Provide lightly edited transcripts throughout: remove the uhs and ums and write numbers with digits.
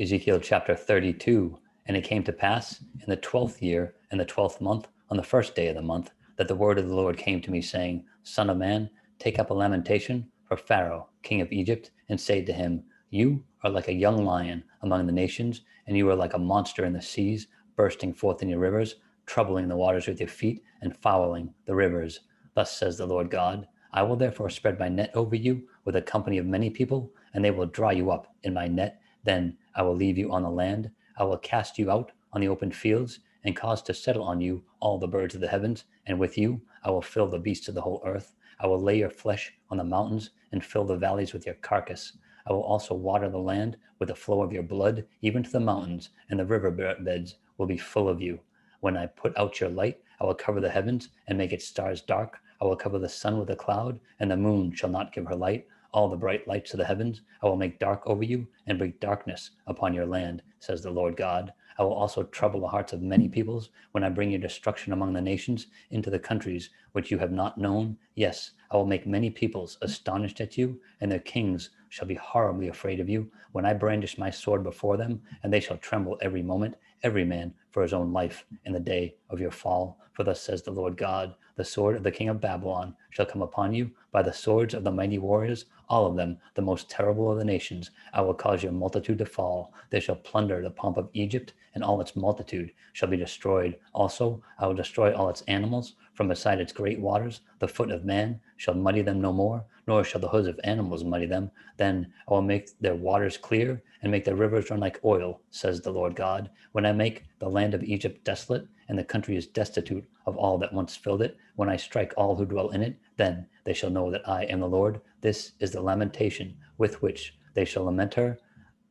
Ezekiel chapter 32. And it came to pass in the 12th year, in the 12th month, on the first day of the month, that the word of the Lord came to me, saying, Son of man, take up a lamentation for Pharaoh, king of Egypt, and say to him, You are like a young lion among the nations, and you are like a monster in the seas, bursting forth in your rivers, troubling the waters with your feet, and fouling the rivers. Thus says the Lord God, I will therefore spread my net over you with a company of many people, and they will draw you up in my net. Then I will leave you on the land. I will cast you out on the open fields, and cause to settle on you all the birds of the heavens, and with you I will fill the beasts of the whole earth. I will lay your flesh on the mountains, and fill the valleys with your carcass. I will also water the land with the flow of your blood, even to the mountains, and the river beds will be full of you. When I put out your light, I will cover the heavens and make its stars dark. I will cover the sun with a cloud, and the moon shall not give her light. All the bright lights of the heavens I will make dark over you, and bring darkness upon your land, says the Lord God. I will also trouble the hearts of many peoples when I bring your destruction among the nations into the countries which you have not known. Yes, I will make many peoples astonished at you, and their kings shall be horribly afraid of you when I brandish my sword before them, and they shall tremble every moment, every man for his own life in the day of your fall. For thus says the Lord God, the sword of the king of Babylon shall come upon you, by the swords of the mighty warriors, all of them the most terrible of the nations. I will cause your multitude to fall. They shall plunder the pomp of Egypt, and all its multitude shall be destroyed. Also, I will destroy all its animals from beside its great waters. The foot of man shall muddy them no more, nor shall the hooves of animals muddy them. Then I will make their waters clear, and make their rivers run like oil, says the Lord God. When I make the land of Egypt desolate, and the country is destitute of all that once filled it, when I strike all who dwell in it, then they shall know that I am the Lord. This is the lamentation with which they shall lament her.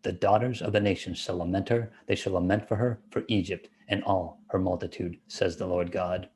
The daughters of the nations shall lament her. They shall lament for her, for Egypt, and all her multitude, says the Lord God.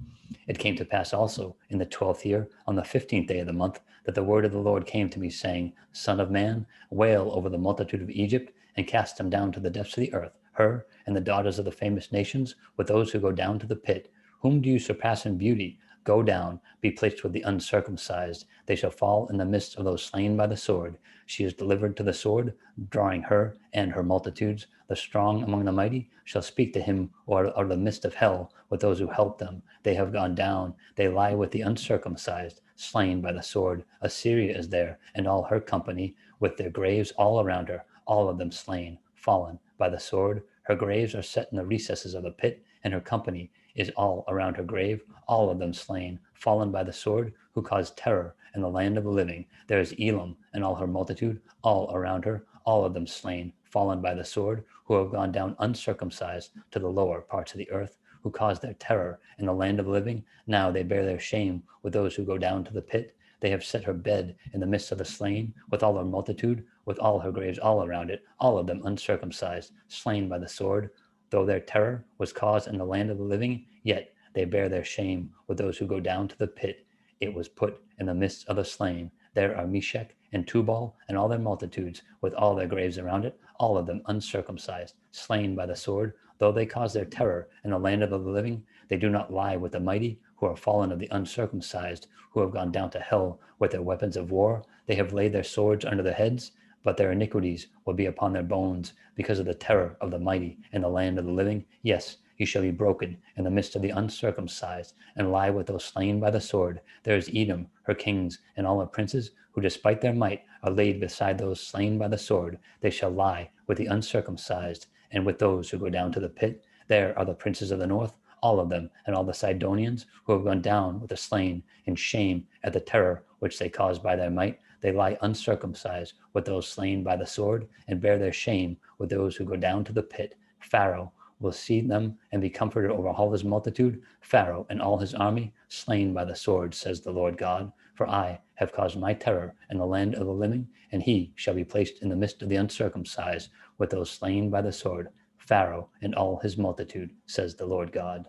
It came to pass also in the 12th year, on the 15th day of the month, that the word of the Lord came to me, saying, Son of man, wail over the multitude of Egypt, and cast them down to the depths of the earth, her and the daughters of the famous nations, with those who go down to the pit. Whom do you surpass in beauty? Go down, be placed with the uncircumcised. They shall fall in the midst of those slain by the sword. She is delivered to the sword, drawing her and her multitudes. The strong among the mighty shall speak to him out of the midst of hell with those who help them. They have gone down. They lie with the uncircumcised, slain by the sword. Assyria is there, and all her company, with their graves all around her, all of them slain, fallen by the sword. Her graves are set in the recesses of the pit, and her company is all around her grave, all of them slain, fallen by the sword, who caused terror in the land of the living. There is Elam and all her multitude, all around her, all of them slain, fallen by the sword, who have gone down uncircumcised to the lower parts of the earth, who caused their terror in the land of the living. Now they bear their shame with those who go down to the pit. They have set her bed in the midst of the slain, with all her multitude, with all her graves all around it, all of them uncircumcised, slain by the sword. Though their terror was caused in the land of the living, yet they bear their shame with those who go down to the pit. It was put in the midst of the slain. There are Meshach and Tubal and all their multitudes, with all their graves around it, all of them uncircumcised, slain by the sword. Though they cause their terror in the land of the living, they do not lie with the mighty, who are fallen of the uncircumcised, who have gone down to hell with their weapons of war. They have laid their swords under their heads, but their iniquities will be upon their bones, because of the terror of the mighty in the land of the living. Yes, he shall be broken in the midst of the uncircumcised, and lie with those slain by the sword. There is Edom, her kings, and all her princes, who despite their might are laid beside those slain by the sword. They shall lie with the uncircumcised, and with those who go down to the pit. There are the princes of the north, all of them, and all the Sidonians, who have gone down with the slain in shame at the terror which they caused by their might. They lie uncircumcised with those slain by the sword, and bear their shame with those who go down to the pit. Pharaoh will see them and be comforted over all his multitude. Pharaoh and all his army slain by the sword, says the Lord God. For I have caused my terror in the land of the living, and he shall be placed in the midst of the uncircumcised with those slain by the sword. Pharaoh and all his multitude, says the Lord God.